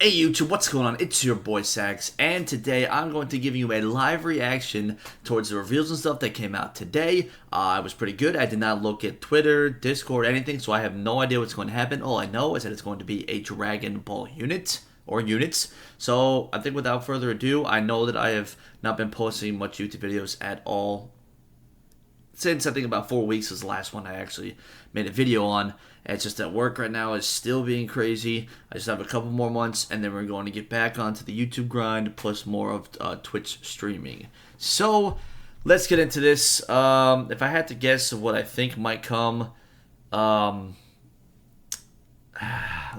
Hey YouTube, what's going on? It's your boy Sax, and today I'm going to give you a live reaction towards the reveals and stuff that came out today. It was pretty good. I did not look at Twitter, Discord, anything, so I have no idea what's going to happen. All I know is that it's going to be a Dragon Ball unit, or units. So I think without further ado, I know that I have not been posting much YouTube videos at all since I think about 4 weeks was the last one I actually made a video on. It's just that work right now is still being crazy. I just have a couple more months, and then we're going to get back onto the YouTube grind, plus more of Twitch streaming. So, let's get into this. If I had to guess what I think might come, they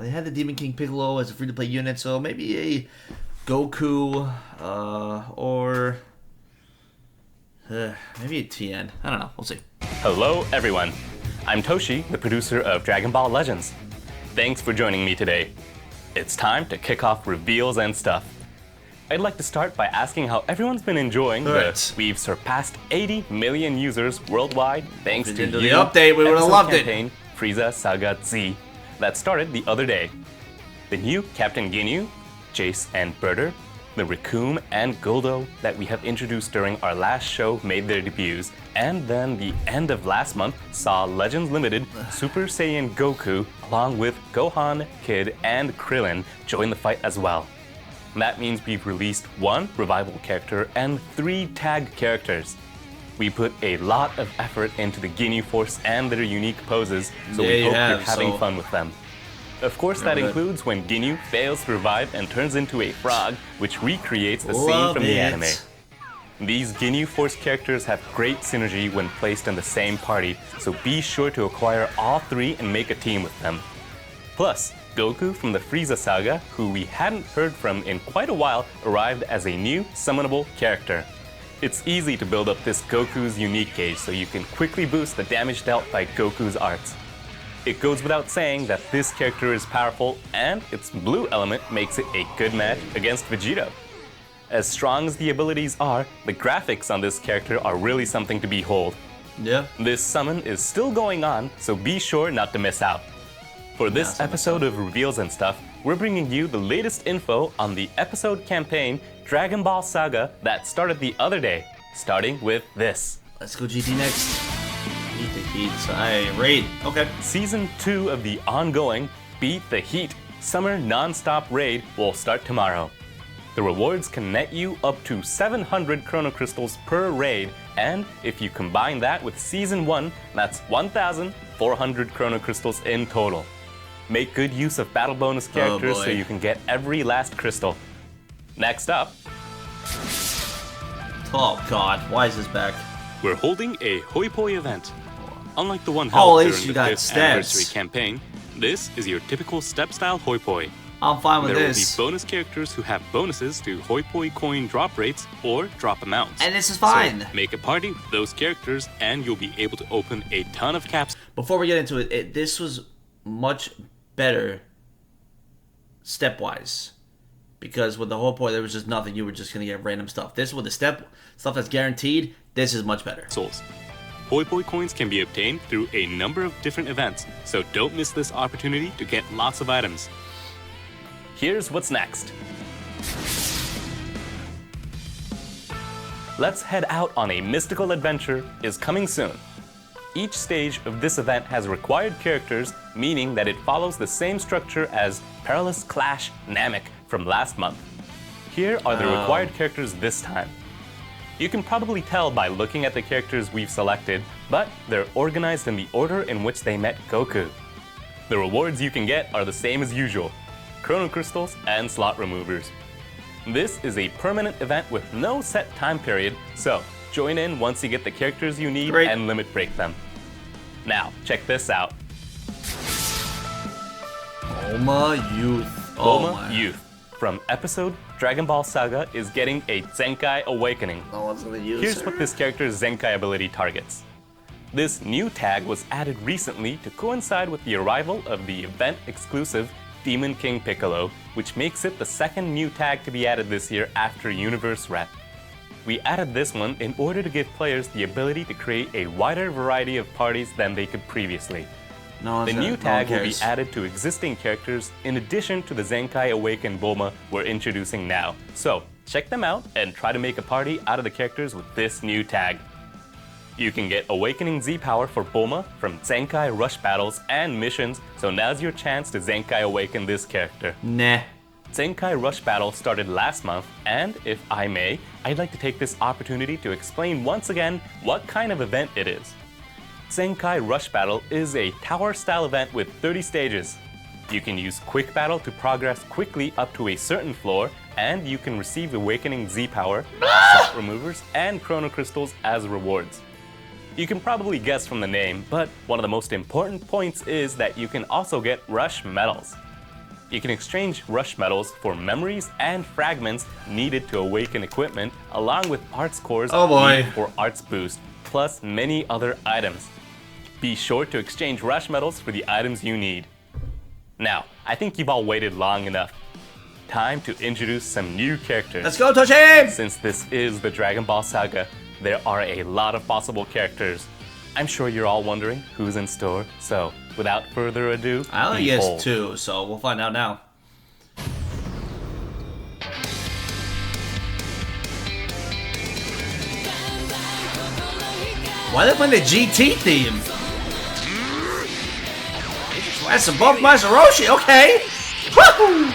had the Demon King Piccolo as a free-to-play unit, so maybe a Goku, or maybe a Tien. I don't know. We'll see. Hello, everyone. I'm Toshi, the producer of Dragon Ball Legends. Thanks for joining me today. It's time to kick off reveals and stuff. I'd like to start by asking how everyone's been enjoying we've surpassed 80 million users worldwide thanks to the update. We would have loved campaign, Frieza Saga Z, that started the other day. The new Captain Ginyu, Jace and Birder, the Recoome and Guldo that we have introduced during our last show made their debuts, and then the end of last month saw Legends Limited Super Saiyan Goku along with Gohan, Kid, and Krillin join the fight as well. That means we've released 1 revival character and 3 tag characters. We put a lot of effort into the Ginyu Force and their unique poses, so we hope you're having fun with them. Of course, that includes when Ginyu fails to revive and turns into a frog, which recreates the scene from the anime. These Ginyu Force characters have great synergy when placed in the same party, so be sure to acquire all 3 and make a team with them. Plus, Goku from the Frieza Saga, who we hadn't heard from in quite a while, arrived as a new summonable character. It's easy to build up this Goku's unique gauge so you can quickly boost the damage dealt by Goku's arts. It goes without saying that this character is powerful, and its blue element makes it a good match against Vegeta. As strong as the abilities are, the graphics on this character are really something to behold. Yeah. This summon is still going on, so be sure not to miss out. For this episode of Reveals and Stuff, we're bringing you the latest info on the episode campaign Dragon Ball Saga that started the other day, starting with this. Let's go GT next. Beat the Heat. Raid. Okay. Season 2 of the ongoing Beat the Heat Summer Non-Stop Raid will start tomorrow. The rewards can net you up to 700 Chrono Crystals per raid, and if you combine that with Season 1, that's 1,400 Chrono Crystals in total. Make good use of battle bonus characters so you can get every last crystal. Next up... Oh god, why is this back? We're holding a Hoi Poi event. Unlike the one held during the 5th anniversary campaign, this is your typical step-style Hoi Poi. I'm fine with this. There will be bonus characters who have bonuses to Hoi Poi coin drop rates or drop amounts. And this is fine. So make a party with those characters and you'll be able to open a ton of caps. Before we get into it, this was much better stepwise. Because with the Hoi Poi, there was just nothing. You were just going to get random stuff. This, with the stuff that's guaranteed, this is much better. Souls. Hoi Poi coins can be obtained through a number of different events, so don't miss this opportunity to get lots of items. Here's what's next. Let's Head Out on a Mystical Adventure is coming soon. Each stage of this event has required characters, meaning that it follows the same structure as Perilous Clash Namek from last month. Here are the required characters this time. You can probably tell by looking at the characters we've selected, but they're organized in the order in which they met Goku. The rewards you can get are the same as usual: Chrono Crystals and slot removers. This is a permanent event with no set time period, so join in once you get the characters you need and limit break them. Now, check this out. Bulma Youth. Bulma Youth from episode Dragon Ball Saga is getting a Zenkai Awakening. Here's what this character's Zenkai ability targets. This new tag was added recently to coincide with the arrival of the event-exclusive Demon King Piccolo, which makes it the second new tag to be added this year after Universe Rep. We added this one in order to give players the ability to create a wider variety of parties than they could previously. The new tag will be added to existing characters in addition to the Zenkai Awakened Bulma we're introducing now. So, check them out and try to make a party out of the characters with this new tag. You can get Awakening Z power for Bulma from Zenkai Rush battles and missions, so now's your chance to Zenkai Awaken this character. Nah. Zenkai Rush Battle started last month, and if I may, I'd like to take this opportunity to explain once again what kind of event it is. Zenkai Rush Battle is a tower-style event with 30 stages. You can use Quick Battle to progress quickly up to a certain floor, and you can receive Awakening Z power, Salt Removers, and Chrono Crystals as rewards. You can probably guess from the name, but one of the most important points is that you can also get Rush Medals. You can exchange Rush Medals for memories and fragments needed to awaken equipment, along with Arts Cores needed for Arts Boost, plus many other items. Be sure to exchange Rush Medals for the items you need. Now, I think you've all waited long enough. Time to introduce some new characters. Let's go, Toshi! Since this is the Dragon Ball Saga, there are a lot of possible characters. I'm sure you're all wondering who's in store, so without further ado, I only guessed 2, so we'll find out now. Why are they playing the GT theme? That's above Master Roshi, okay! Woohoo!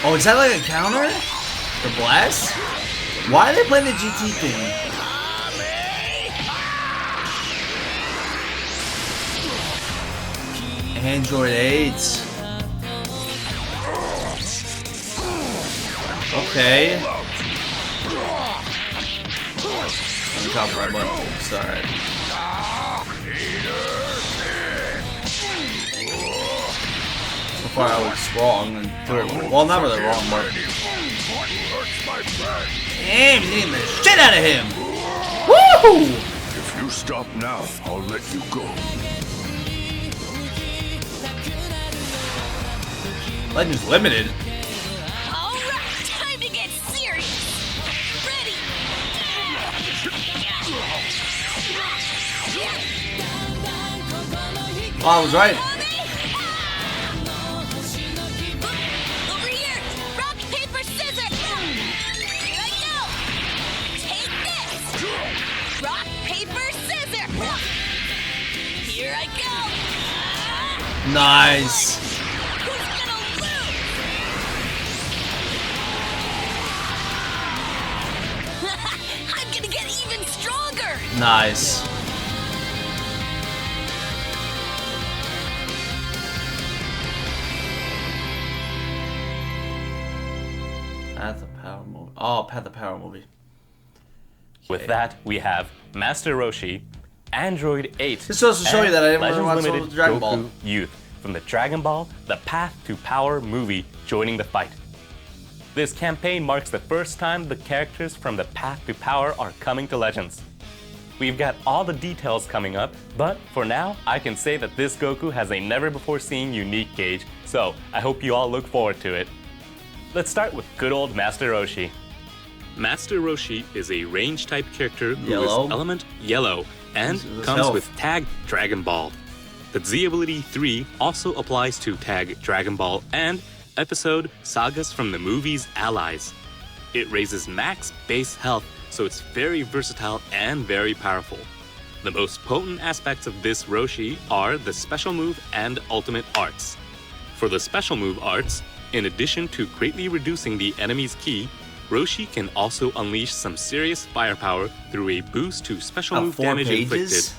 Oh, is that like a counter? For Blast? Why are they playing the GT theme? Android 8. Okay. Copyright button. Sorry. So far I was wrong and third. Well, not really wrong, but damn, he's getting the shit out of him. Woo! If you stop now, I'll let you go. Legends Limited. Alright, time to get serious. Ready. Oh, I was right. Over here. Rock, paper, scissors. Here I go. Take this. Rock, paper, scissors. Here I go. Nice. Nice. Path of Power movie. Oh, Path of Power movie. Okay. With that, we have Master Roshi, Android 8, this goes to show you that I didn't Legends watch Limited Dragon Goku Ball Youth from the Dragon Ball The Path to Power movie joining the fight. This campaign marks the first time the characters from the Path to Power are coming to Legends. We've got all the details coming up, but for now, I can say that this Goku has a never-before-seen unique gauge, so I hope you all look forward to it. Let's start with good old Master Roshi. Master Roshi is a range-type character who Yellow. is element Yellow and comes with Tag Dragon Ball. The Z ability 3 also applies to Tag Dragon Ball and episode Sagas from the movie's Allies. It raises max base health, so it's very versatile and very powerful. The most potent aspects of this Roshi are the special move and ultimate arts. For the special move arts, in addition to greatly reducing the enemy's ki, Roshi can also unleash some serious firepower through a boost to special move damage inflicted.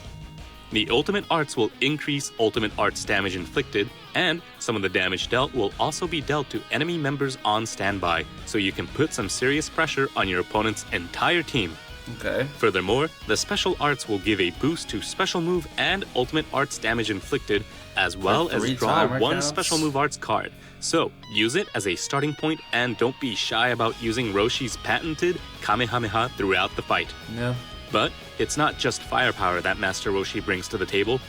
The ultimate arts will increase ultimate arts damage inflicted, and some of the damage dealt will also be dealt to enemy members on standby, so you can put some serious pressure on your opponent's entire team. Okay. Furthermore, the special arts will give a boost to special move and ultimate arts damage inflicted, as well as draw one special move arts card. So, use it as a starting point and don't be shy about using Roshi's patented Kamehameha throughout the fight. Yeah. But it's not just firepower that Master Roshi brings to the table.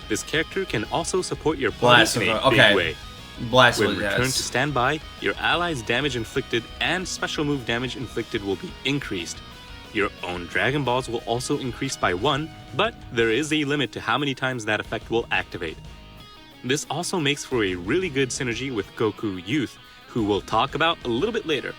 This character can also support your party in a big way. Blast when returned to standby, your allies' damage inflicted and special move damage inflicted will be increased. Your own Dragon Balls will also increase by 1, but there is a limit to how many times that effect will activate. This also makes for a really good synergy with Goku Youth, who we'll talk about a little bit later.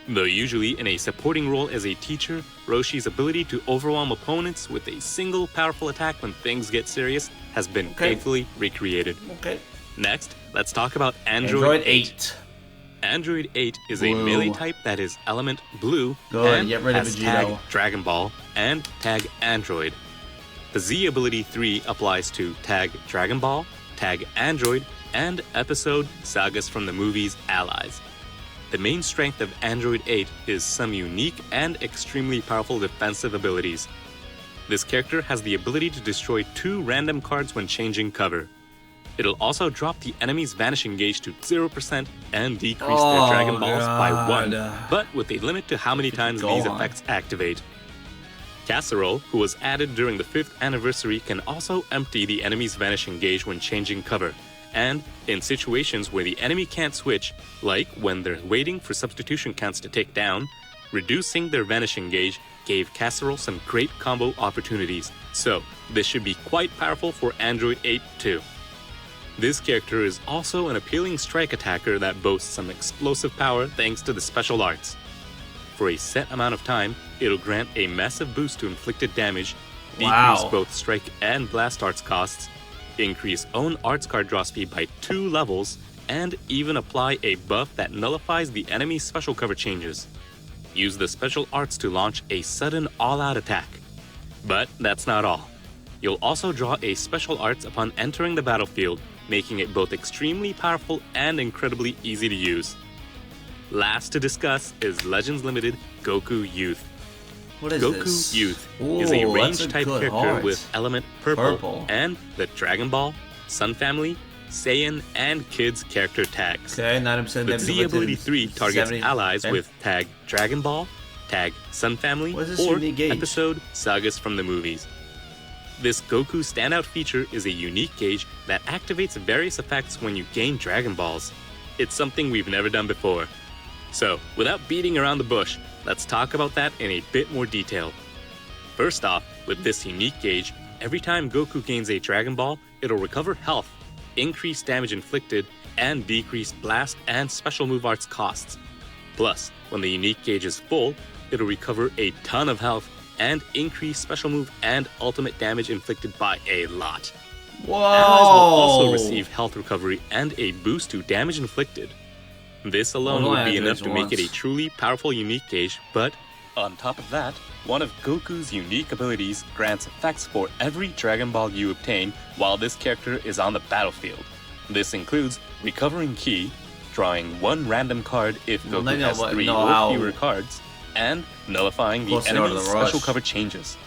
Though usually in a supporting role as a teacher, Roshi's ability to overwhelm opponents with a single powerful attack when things get serious has been faithfully recreated. Okay. Next, let's talk about Android 8. Android 8 is Blue. a melee type that is element blue Good, and get rid of has Vegito. tag Dragon Ball and tag Android. The Z ability 3 applies to tag Dragon Ball, tag Android, and episode Sagas from the movies Allies. The main strength of Android 8 is some unique and extremely powerful defensive abilities. This character has the ability to destroy 2 random cards when changing cover. It'll also drop the enemy's vanishing gauge to 0% and decrease their Dragon Balls by 1, but with a limit to how many times these effects activate. Casserole, who was added during the 5th anniversary, can also empty the enemy's vanishing gauge when changing cover, and in situations where the enemy can't switch, like when they're waiting for substitution counts to tick down, reducing their vanishing gauge gave Casserole some great combo opportunities, so this should be quite powerful for Android 8 too. This character is also an appealing strike attacker that boasts some explosive power thanks to the special arts. For a set amount of time, it'll grant a massive boost to inflicted damage, decrease both strike and blast arts costs, increase own arts card draw speed by 2 levels, and even apply a buff that nullifies the enemy's special cover changes. Use the special arts to launch a sudden all-out attack. But that's not all. You'll also draw a special arts upon entering the battlefield, making it both extremely powerful and incredibly easy to use. Last to discuss is Legends Limited Goku Youth. What is Goku this? Youth Ooh, is a that's ranged type good character art. with element purple and the Dragon Ball, Sun Family, Saiyan, and Kids character tags. Okay, 9% The Z ability 3 targets 70. allies Okay. with tag Dragon Ball, tag Sun Family, What is this or unique gauge? episode Sagas from the movies. This Goku standout feature is a unique gauge that activates various effects when you gain Dragon Balls. It's something we've never done before. So, without beating around the bush, let's talk about that in a bit more detail. First off, with this unique gauge, every time Goku gains a Dragon Ball, it'll recover health, increase damage inflicted, and decrease blast and special move arts costs. Plus, when the unique gauge is full, it'll recover a ton of health and increase special move and ultimate damage inflicted by a lot. Whoa! Allies will also receive health recovery and a boost to damage inflicted. This alone would be enough to make it a truly powerful unique gauge, but on top of that, one of Goku's unique abilities grants effects for every Dragon Ball you obtain while this character is on the battlefield. This includes recovering ki, drawing 1 random card if Goku has 3 or fewer cards, and nullifying the enemy's special cover changes.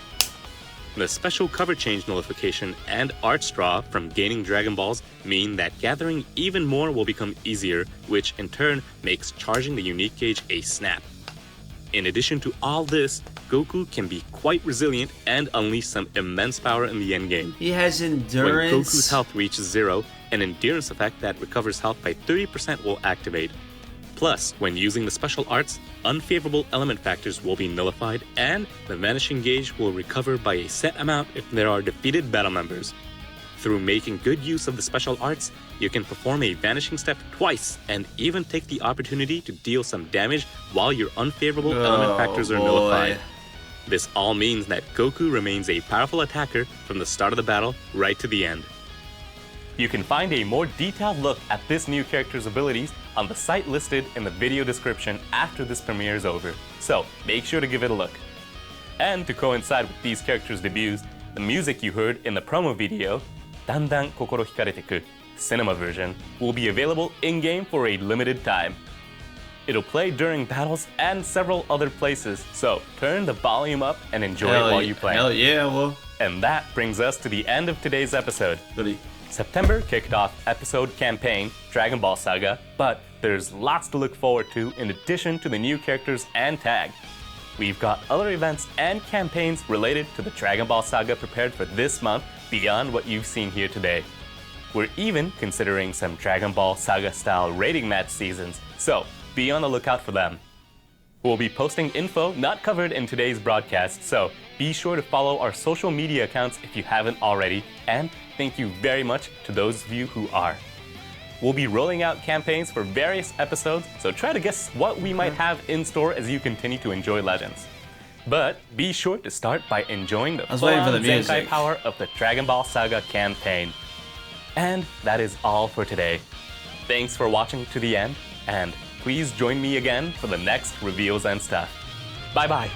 The special cover change nullification and arts draw from gaining Dragon Balls mean that gathering even more will become easier, which in turn makes charging the unique gauge a snap. In addition to all this, Goku can be quite resilient and unleash some immense power in the endgame. He has endurance. When Goku's health reaches 0, an endurance effect that recovers health by 30% will activate. Plus, when using the special arts, unfavorable element factors will be nullified and the vanishing gauge will recover by a set amount if there are defeated battle members. Through making good use of the special arts, you can perform a vanishing step twice and even take the opportunity to deal some damage while your unfavorable element factors are nullified. This all means that Goku remains a powerful attacker from the start of the battle right to the end. You can find a more detailed look at this new character's abilities on the site listed in the video description after this premiere is over, so make sure to give it a look. And to coincide with these characters' debuts, the music you heard in the promo video, Dandan Kokoro Hikareteku, cinema version, will be available in-game for a limited time. It'll play during battles and several other places, so turn the volume up and enjoy it while you play. Hell yeah, well. And that brings us to the end of today's episode. Goody. September kicked off episode campaign Dragon Ball Saga, but there's lots to look forward to in addition to the new characters and tag. We've got other events and campaigns related to the Dragon Ball Saga prepared for this month beyond what you've seen here today. We're even considering some Dragon Ball Saga style rating match seasons, so be on the lookout for them. We'll be posting info not covered in today's broadcast, so be sure to follow our social media accounts if you haven't already, and thank you very much to those of you who are. We'll be rolling out campaigns for various episodes, so try to guess what we might have in store as you continue to enjoy Legends. But be sure to start by enjoying the full-on Zenkai power of the Dragon Ball Saga campaign. And that is all for today. Thanks for watching to the end, and please join me again for the next reveals and stuff. Bye-bye.